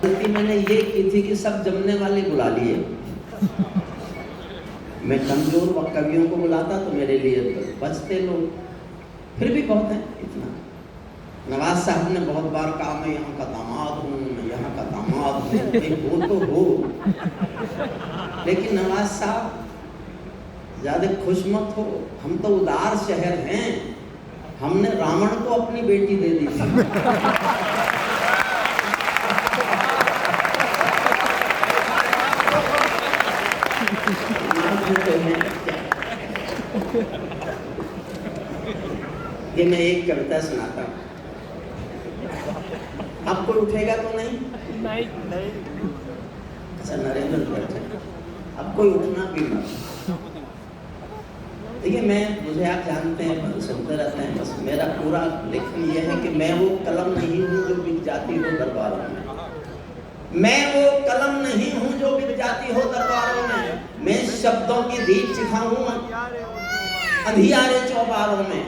गलती मैंने ये की थी कि सब जमने वाले बुला लिए। मैं कमजोर व कवियों को बुलाता तो मेरे लिए तो बचते लोग, फिर भी बहुत है इतना। नवाज साहब ने बहुत बार कहा मैं यहाँ का दामाद हूँ, मैं यहाँ का दामाद हूँ, वो तो हो, लेकिन नवाज साहब ज्यादा खुश मत हो, हम तो उदार शहर हैं, हमने रावण को अपनी बेटी दे दी थी। ये मैं एक कविता सुनाता हूँ, अब कोई उठेगा तो नहीं? अच्छा नरेंद्र बैठे, अब कोई उठना भी मत। देखिए मुझे आप जानते हैं, सुनते रहते हैं, बस मेरा पूरा लेखन ये है कि मैं वो कलम नहीं हूँ जो बिक जाती हो दरबारों में, मैं वो कलम नहीं हूँ जो बिक जाती हो दरबारों में, मैं शब्दों की दीप सिखाऊं अंधियारे चौबारों में,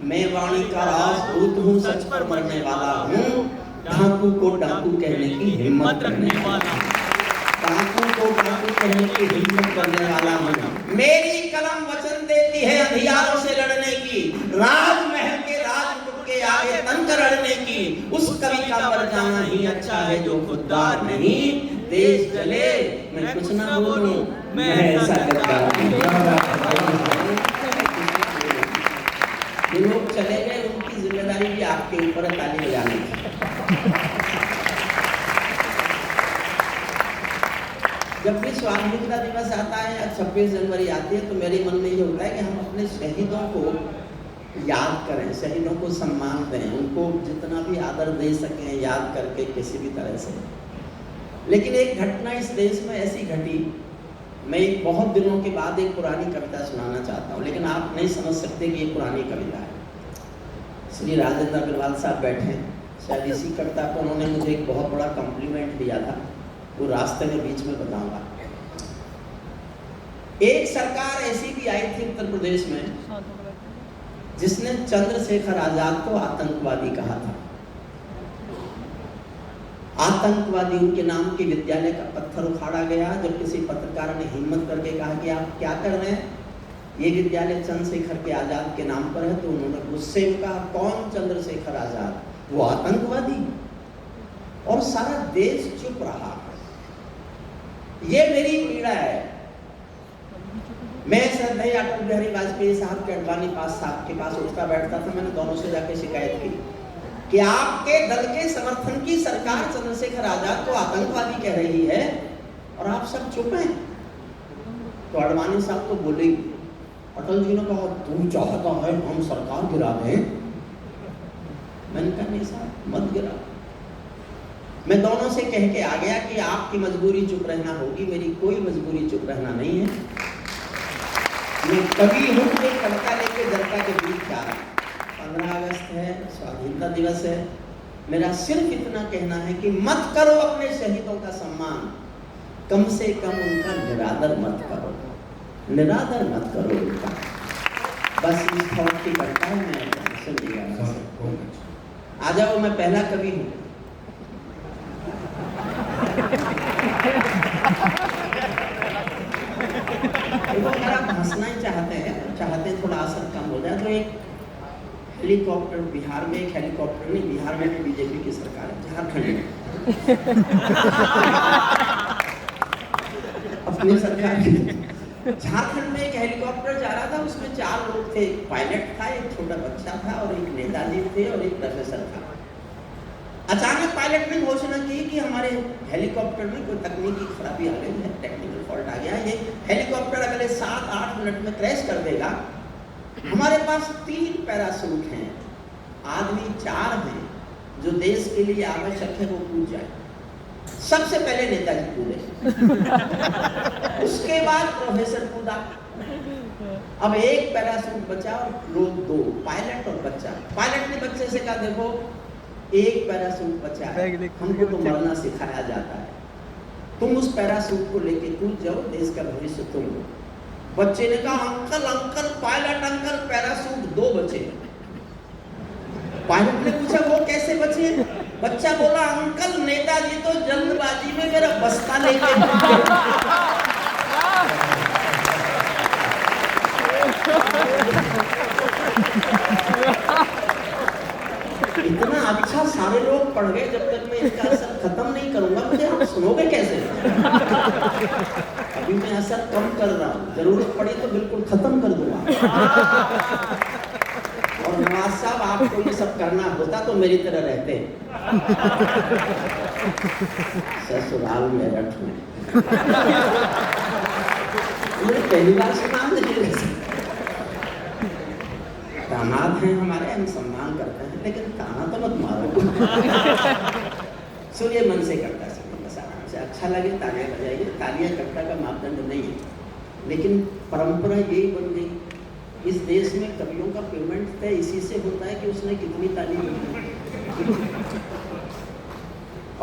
मैं वाणी का राजदूत हूँ, सच पर मरने वाला हूँ, डाकू को डाकू कहने की हिम्मत करने वाला, डाकू को डाकू कहने की हिम्मत करने वाला हूँ। मेरी कलम वचन देती है अंधियारों से लड़ने की, राजमहल के राजपुत के आगे तंग लड़ने की, उस कवि का मर जाना ही अच्छा है जो खुददार नहीं, देश जले मैं कुछ ना बोलूं, मैं ऐसा गद्दार नहीं। जो लोग चले गए उनकी जिम्मेदारी भी आपके ऊपर है ताली बजाने की। जब भी स्वाधीनता दिवस आता है या 26 जनवरी आती है तो मेरे मन में ये होता है कि हम अपने शहीदों को याद करें, शहीदों को सम्मान दें, उनको जितना भी आदर दे सकें याद करके किसी भी तरह से। लेकिन एक घटना इस देश में ऐसी घटी, मैं एक बहुत दिनों के बाद एक पुरानी कविता सुनाना चाहता हूँ, लेकिन आप नहीं समझ सकते कि ये पुरानी कविता है। श्री राजेंद्र अग्रवाल साहब बैठे हैं, शायद इसी कविता को उन्होंने मुझे एक बहुत बड़ा कॉम्प्लीमेंट दिया था, वो रास्ते में बीच में बताऊंगा। एक सरकार ऐसी भी आई थी उत्तर प्रदेश में जिसने चंद्रशेखर आजाद को आतंकवादी कहा था। आतंकवादी उनके नाम के विद्यालय का पत्थर उखाड़ा गया जब किसी पत्रकार ने हिम्मत करके कहा कि आप क्या कर रहे हैं, ये विद्यालय चंद्रशेखर के आजाद के नाम पर है, तो उन्होंने गुस्से में कहा कौन चंद्रशेखर आजाद, वो आतंकवादी, और सारा देश चुप रहा। ये मेरी पीड़ा है। मैं श्रद्धेय अटल बिहारी वाजपेयी साहब के अडवाणी साहब के पास उठता बैठता था, मैंने दोनों से जाके शिकायत की कि आपके दल के समर्थन की सरकार चंद्रशेखर आजाद को आतंकवादी कह रही है और आप सब चुप हैं। तो अडवाणी साहब तो बोले, अटल जी ने कहा तू चाहता है हम सरकार गिरा दें? मैंने कहा नहीं साहब मत गिरा। मैं दोनों से कह के आ गया कि आपकी मजबूरी चुप रहना होगी, मेरी कोई मजबूरी चुप रहना नहीं है। मैं कवि हूँ, एक कविता लेके जनता के बीच जा रहा हूँ। 15 अगस्त है, स्वाधीनता दिवस है, मेरा सिर्फ इतना कहना है कि मत करो अपने शहीदों का सम्मान, कम से कम उनका निरादर मत करो, निरादर मत करो उनका। बस इस थॉट की करता है मैं सुनिएगा। आ जाओ, मैं पहला कवि हूँ। देखो अगर आप हंसना ही चाहते हैं थोड़ा असर कम हो जाए, तो एक हेलीकॉप्टर बिहार में, एक हेलीकॉप्टर नहीं, बिहार में भी बीजेपी की सरकार है, झारखंड में अपनी सरकार झारखंड में एक हेलीकॉप्टर जा रहा था, उसमें 4 लोग थे, एक पायलट था, एक छोटा बच्चा था और एक नेताजी थे और एक प्रोफेसर था। अचानक पायलट ने घोषणा की कि हमारे हेलीकॉप्टर में कोई तकनीकी खराबी आ गई है, टेक्निकल फॉल्ट आ गया, ये हेलीकॉप्टर अगले 7-8 मिनट में क्रैश कर देगा। हमारे पास 3 पैराशूट हैं, आदमी 4 हैं, जो देश के लिए आवश्यक है वो कूद जाए। सबसे पहले नेताजी कूदे उसके बाद प्रोफेसर कूदा। अब एक पैराशूट बचा और लोग 2, पायलट और बच्चा। पायलट ने बच्चे से कहा देखो एक पैराशूट बचा है, हमको तो मरना सिखाया जाता है, तुम उस पैराशूट को लेके कूद जाओ, देश का भविष्य तुम हो। बच्चे ने कहा uncle uncle, pilot uncle, parachute 2 बचे। पायलट ने पूछा वो कैसे बचे? बच्चा बोला अंकल नेताजी तो जल्दबाजी जल्दबाजी में मेरा बस्ता लेके इतना अच्छा सारे लोग पढ़ गए, जब तक मैं इसका असर खत्म नहीं करूंगा मुझे आप सुनोगे कैसे? अभी मैं असर कम कर रहा हूँ, जरूरत पड़ी तो बिल्कुल खत्म कर दूंगा। और नवाज साहब आपको ये सब करना होता तो मेरी तरह रहते। ससुराल में रट में पहली बार सुना नहीं। दामाद हैं हमारे, हम सम्मान करते हैं, लेकिन ताना तो मत मारो। सूर्य मन से करता है, बस आराम से, अच्छा लगे तालियां बजाइए। तालियां कट्टा का मापदंड नहीं है, लेकिन परंपरा यही बन गई। इस देश में कवियों का पेमेंट तय इसी से होता है कि उसने कितनी ताली बजाई।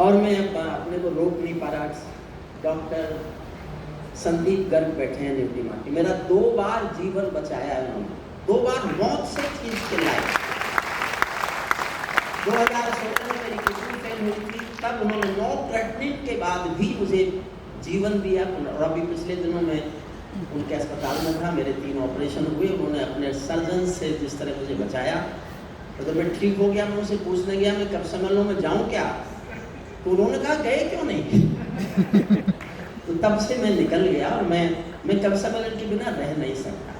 और मैं अपने को रोक नहीं पा रहा। डॉक्टर संदीप गर्ग बैठे हैं ड्यूटी मार्टी, मेरा 2 बार जीवन बचाया है उन्होंने, 2 बार मौत से खींच के लाए। 2016 में मेरी किडनी फेल हुई थी, तब उन्होंने नो ट्रीटमेंट के बाद भी मुझे जीवन दिया। और अभी पिछले दिनों में उनके अस्पताल में था, मेरे 3 ऑपरेशन हुए, उन्होंने अपने सर्जन से जिस तरह मुझे बचाया। तो जब मैं ठीक हो गया, मैं उनसे पूछने गया मैं कब समझ लो मैं जाऊँ क्या, तो उन्होंने कहा गए क्यों नहीं। तो तब से मैं निकल गया, और मैं कब सम्मेलन के बिना रह नहीं सकता।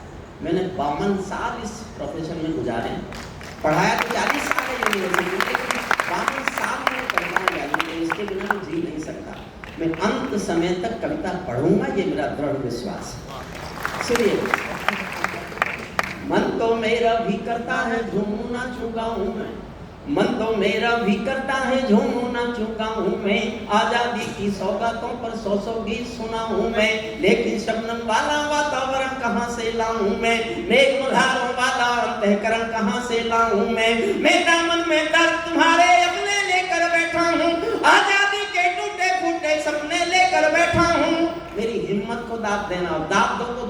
मैंने 52 साल इस प्रोफेशन में गुजारे, पढ़ाया तो 40 साल है यूनिवर्सिटी में, लेकिन 52 साल में पढ़ना यानी तो इसके बिना मैं जी नहीं सकता। मैं अंत समय तक कविता पढ़ूंगा, ये मेरा दृढ़ विश्वास है। सुनिए, मन तो मेरा भी करता है झूमू नाचू गाऊं मैं, मन तो मेरा भी करता है झूमू नाचू गाऊं मैं, आजादी की सौगातों पर 100 गीत सुनाऊं मैं, लेकिन शबनम वाला वातावरण कहाँ से लाऊं मैं, मेघ मुधारों वाला अंतःकरण कहाँ से लाऊं मैं दामन में दर्द तुम्हारे अपने लेकर बैठा हूँ, आजादी के टूटे फूटे सपने लेकर बैठा हूँ। मेरी हिम्मत को दाद देना, और दाद दो तो